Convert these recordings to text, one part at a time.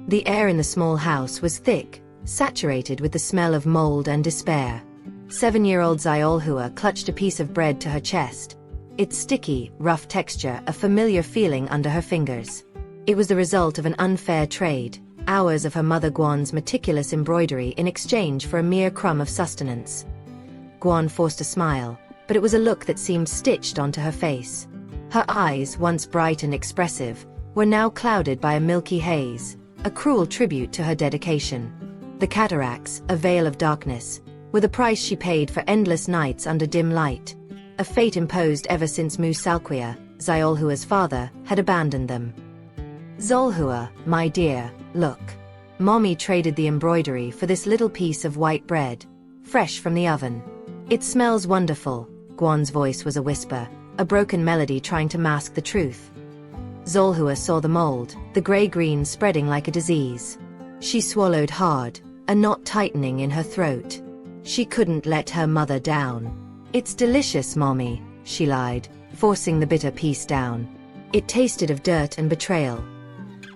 The air in the small house was thick, saturated with the smell of mold and despair. 7-year-old Xaulhua clutched a piece of bread to her chest. Its sticky, rough texture, a familiar feeling under her fingers. It was the result of an unfair trade, hours of her mother Guan's meticulous embroidery in exchange for a mere crumb of sustenance. Guan forced a smile, but it was a look that seemed stitched onto her face. Her eyes, once bright and expressive, were now clouded by a milky haze, a cruel tribute to her dedication. The cataracts, a veil of darkness, were the price she paid for endless nights under dim light, a fate imposed ever since Mu Salquia, Xaulhua's father, had abandoned them. Xaulhua, my dear, look. Mommy traded the embroidery for this little piece of white bread, fresh from the oven. It smells wonderful. Guan's voice was a whisper, a broken melody trying to mask the truth. Xaulhua saw the mold, the gray-green spreading like a disease. She swallowed hard, a knot tightening in her throat. She couldn't let her mother down. It's delicious, Mommy, she lied, forcing the bitter piece down. It tasted of dirt and betrayal.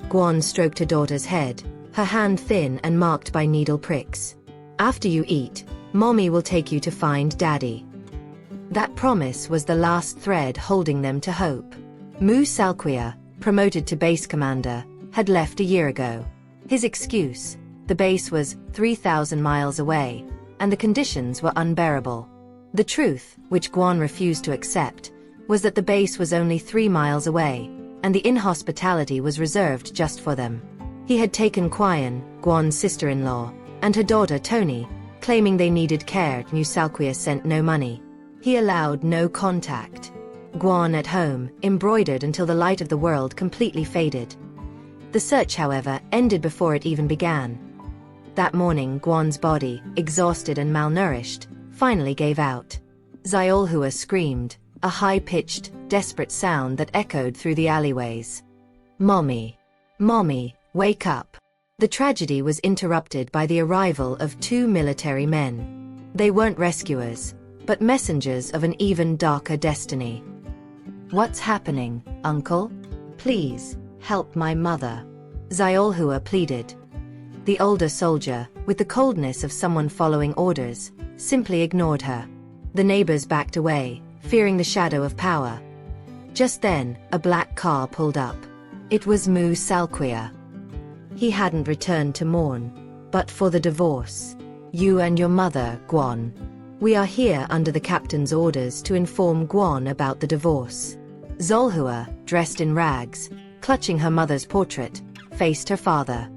Guan stroked her daughter's head, her hand thin and marked by needle pricks. After you eat, Mommy will take you to find Daddy. That promise was the last thread holding them to hope. Mu Salquia, promoted to base commander, had left a year ago. His excuse: the base was 3,000 miles away, and the conditions were unbearable. The truth, which Guan refused to accept, was that the base was only 3 miles away, and the inhospitality was reserved just for them. He had taken Guan, Guan's sister-in-law, and her daughter Tony, claiming they needed care. Mu Salquia sent no money. He allowed no contact. Guan at home, embroidered until the light of the world completely faded. The search, however, ended before it even began. That morning, Guan's body, exhausted and malnourished, finally gave out. Xaulhua screamed, a high-pitched, desperate sound that echoed through the alleyways. Mommy! Mommy, wake up! The tragedy was interrupted by the arrival of 2 military men. They weren't rescuers, but messengers of an even darker destiny. What's happening, Uncle? Please, help my mother, Xaulhua pleaded. The older soldier, with the coldness of someone following orders, simply ignored her. The neighbors backed away, fearing the shadow of power. Just then, a black car pulled up. It was Mu Salquia. He hadn't returned to mourn, but for the divorce. You and your mother, Guan. We are here under the captain's orders to inform Guan about the divorce. Xaulhua, dressed in rags, clutching her mother's portrait, faced her father.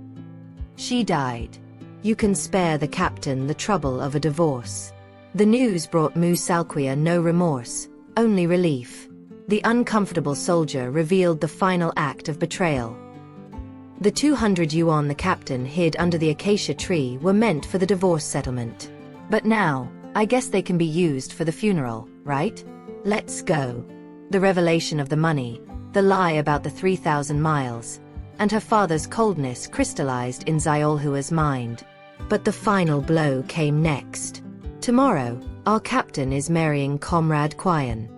She died. You can spare the captain the trouble of a divorce. The news brought Mu Salquia no remorse, only relief. The uncomfortable soldier revealed the final act of betrayal. The 200 yuan the captain hid under the acacia tree were meant for the divorce settlement. But now, I guess they can be used for the funeral, right? Let's go. The revelation of the money, the lie about the 3,000 miles, and her father's coldness crystallized in Xaulhua's mind. But the final blow came next. Tomorrow, our captain is marrying Comrade Guan.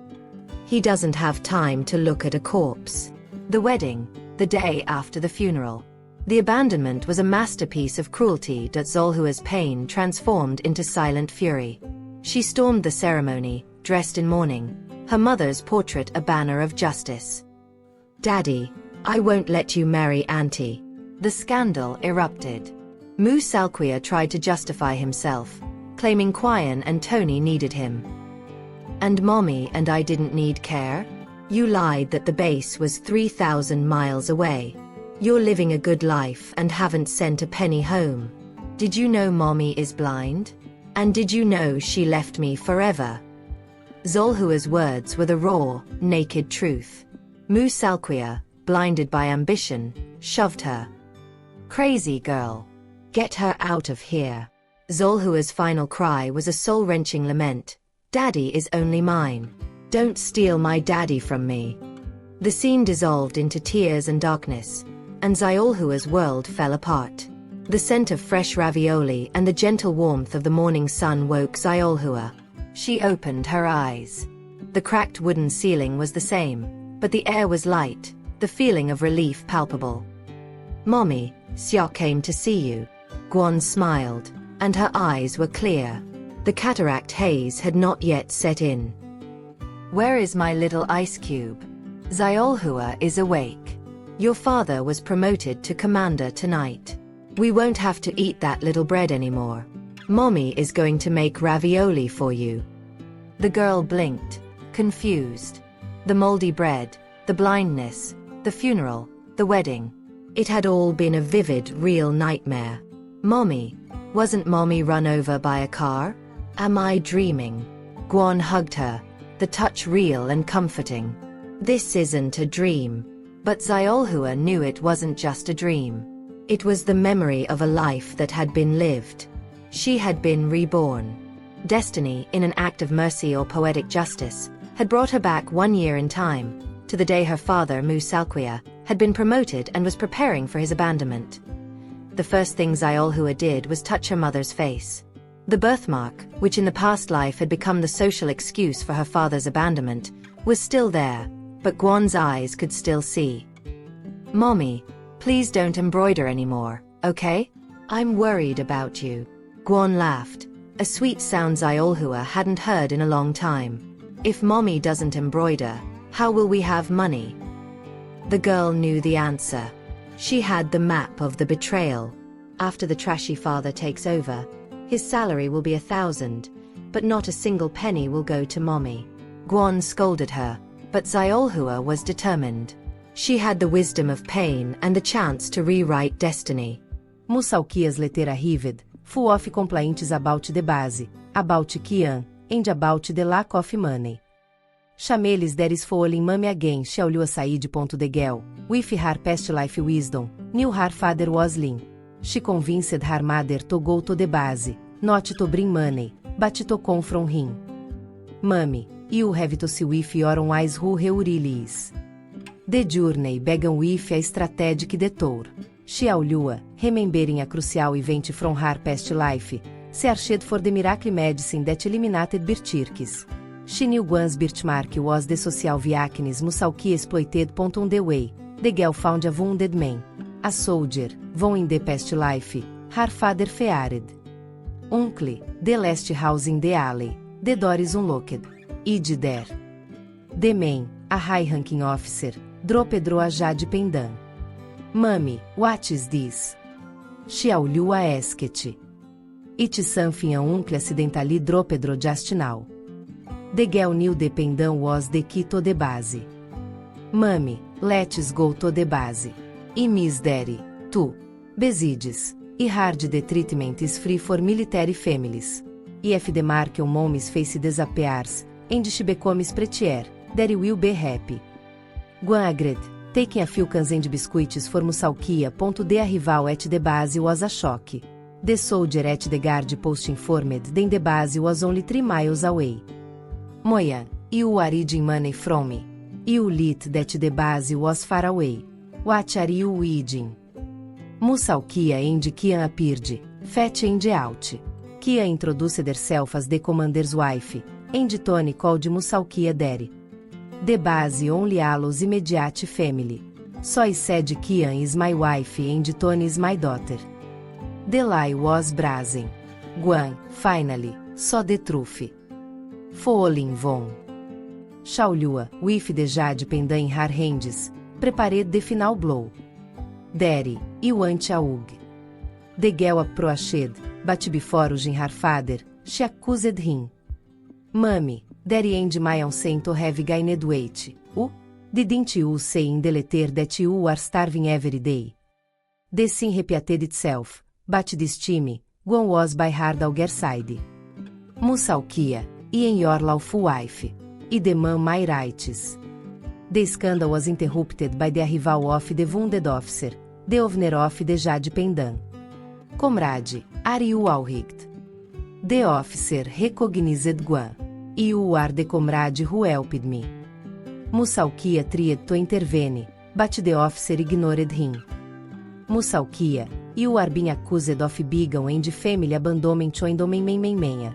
He doesn't have time to look at a corpse. The wedding, the day after the funeral. The abandonment was a masterpiece of cruelty that Xaulhua's pain transformed into silent fury. She stormed the ceremony, dressed in mourning, her mother's portrait a banner of justice. Daddy, I won't let you marry Auntie. The scandal erupted. Mu Salquia tried to justify himself, claiming Guan and Tony needed him. And Mommy and I didn't need care? You lied that the base was 3,000 miles away. You're living a good life and haven't sent a penny home. Did you know Mommy is blind? And did you know she left me forever? Xaulhua's words were the raw, naked truth. Mu Salquia, blinded by ambition, shoved her. Crazy girl. Get her out of here. Xaulhua's final cry was a soul-wrenching lament. Daddy is only mine. Don't steal my daddy from me. The scene dissolved into tears and darkness, and Xaulhua's world fell apart. The scent of fresh ravioli and the gentle warmth of the morning sun woke Xaulhua. She opened her eyes. The cracked wooden ceiling was the same, but the air was light, the feeling of relief palpable. Mommy, Xia came to see you. Guan smiled, and her eyes were clear. The cataract haze had not yet set in. Where is my little ice cube? Xaulhua is awake. Your father was promoted to commander tonight. We won't have to eat that little bread anymore. Mommy is going to make ravioli for you. The girl blinked, confused. The moldy bread, the blindness, the funeral, the wedding. It had all been a vivid, real nightmare. Mommy, wasn't Mommy run over by a car? Am I dreaming? Guan hugged her, the touch real and comforting. This isn't a dream. But Xaulhua knew it wasn't just a dream. It was the memory of a life that had been lived. She had been reborn. Destiny, in an act of mercy or poetic justice, had brought her back 1 year in time, to the day her father, Mu Salquia, had been promoted and was preparing for his abandonment. The first thing Xaulhua did was touch her mother's face. The birthmark, which in the past life had become the social excuse for her father's abandonment, was still there, but Guan's eyes could still see. Mommy, please don't embroider anymore, okay? I'm worried about you. Guan laughed, a sweet sound Xaulhua hadn't heard in a long time. If Mommy doesn't embroider, how will we have money? The girl knew the answer. She had the map of the betrayal. After the trashy father takes over, his salary will be 1,000, but not a single penny will go to Mommy. Guan scolded her, but Xaulhua was determined. She had the wisdom of pain and the chance to rewrite destiny. Mu Salquia's letter arrived, full of complaints about the base, about Qian, and about the lack of money. Chameles there is falling Mommy again Xiaulhua said. Girl, with her past life wisdom, knew her father was lean. She convinced her mother to go to the base, not to bring money, but to come from him. Mommy, you have to see with your own eyes who he really is. The journey began with a strategic detour. Xiaulhua, remembering a crucial event from her past life, searched for the miracle medicine that eliminated birthmarks. She knew Guan's birthmark was the social weakness Mu Salquia exploited. On the way, the girl found a wounded man, a soldier, von in the past life, her father feared. Uncle, the last house in the alley, the door is unlocked. Id there. The man, a high-ranking officer, dropped a jade pendant. Mommy, what is this? Xiaulhua asked. It's something an uncle accidentally dropped just now. The girl knew the pendant was the key to the base. Mommy, let's go to the base. I miss daddy, too. Besides, I heard the treatment is free for military families. If the mark on mommy's face disappears, and she becomes prettier, daddy will be happy. Guan agreed, taking a few cans and biscuits for Mu Salquia. The arrival at the base was a shock. The soldier at the guard post informed that the base was only 3 miles away. Moyan, you are hiding money from me. You lit that the base was far away. What are you hiding? Mu Salquia and Qian appeared, fat and out. Qian introduced herself as the commander's wife, and Tony called Mu Salquia daddy. The base only allows immediate family. So I said Qian is my wife and Tony is my daughter. The lie was brazen. Guan, finally, saw the truth. Falling von. Xiaulhua, with the jade pendant in her hands, prepared the final blow. Daddy, you want a hug. The girl approached, but before hugging her father, she accused him. Mommy, Daddy and my aunt have gained weight. Didn't you say in the letter that you are starving every day? The scene repeated itself, but this time, Guan was by her dogger side. Mu Salquia, I am your lawful wife. I demand my rights. The scandal was interrupted by the arrival of the wounded officer, the owner of the jade pendant. Comrade, are you all right? The officer recognized Guan. You are the comrade who helped me. Mu Salquia tried to intervene, but the officer ignored him. Mu Salquia, you are being accused of begging and family abandonment and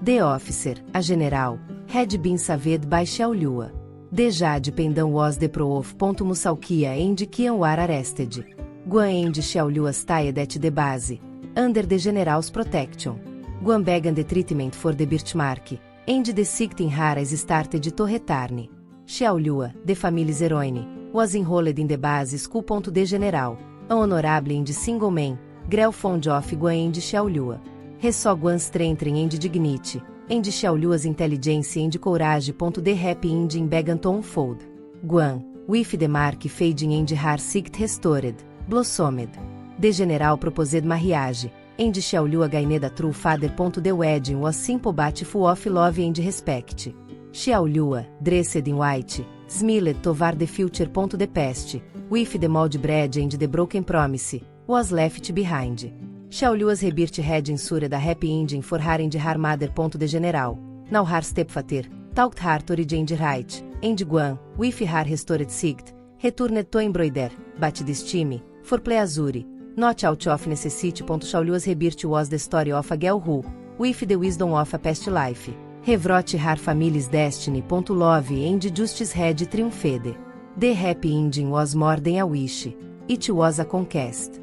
The officer, a general, had been saved by Xiaulhua. The jade pendant was the proof. Mu Salquia and Qian were arrested. Guan and Xiaulhua stayed at the base, under the general's protection. Guan began the treatment for the birthmark, and the sighting haras started to return. Xiaulhua, the family's heroine, was enrolled in the base school. The general, an honorable and single man, grew fond of Guan and Xiaulhua. He saw Guan's strength and dignity, and Xiaulhua's intelligence and courage. The happy ending began to unfold. Guan, with the mark fading and her sight restored, blossomed. The general proposed marriage, and Xiaulhua gained a true father. The wedding was simple but full of love and respect. Xiaulhua, dressed in white, smiled toward the future. The past, with the mold bread and the broken promise, was left behind. Xiaulhua's rebirth had ensured a happy ending for her and her mother. The general, now her stepfather, taught her to read and write, and Guan, with her restored sight, returned to embroider, but this time, for pleasure, not out of necessity. Xiaulhua's rebirth was the story of a girl who, with the wisdom of a past life, rewrote her family's destiny. Love and justice had triumphed. The happy ending was more than a wish, it was a conquest.